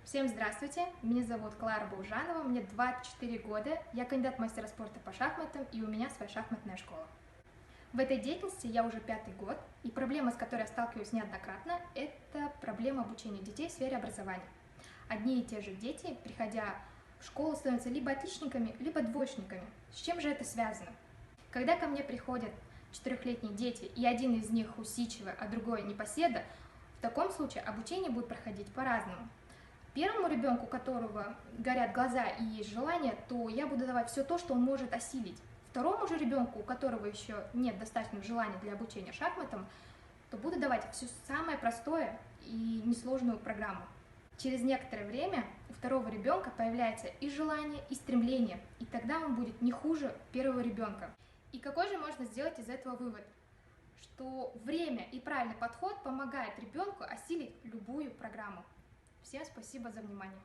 Всем здравствуйте, меня зовут Клара Баужанова, мне 24 года, я кандидат мастера спорта по шахматам и у меня своя шахматная школа. В этой деятельности я уже 5-й год, и проблема, с которой я сталкиваюсь неоднократно, это проблема обучения детей в сфере образования. Одни и те же дети, приходя в школу, становятся либо отличниками, либо двоечниками. С чем же это связано? Когда ко мне приходят 4-летние дети, и один из них усидчивый, а другой непоседа, в таком случае обучение будет проходить по-разному. Первому ребенку, у которого горят глаза и есть желание, то я буду давать все то, что он может осилить. Второму же ребенку, у которого еще нет достаточного желания для обучения шахматам, то буду давать все самое простое и несложную программу. Через некоторое время у второго ребенка появляется и желание, и стремление, и тогда он будет не хуже первого ребенка. И какой же можно сделать из этого вывод? Что время и правильный подход помогает ребенку осилить любую программу. Всем спасибо за внимание.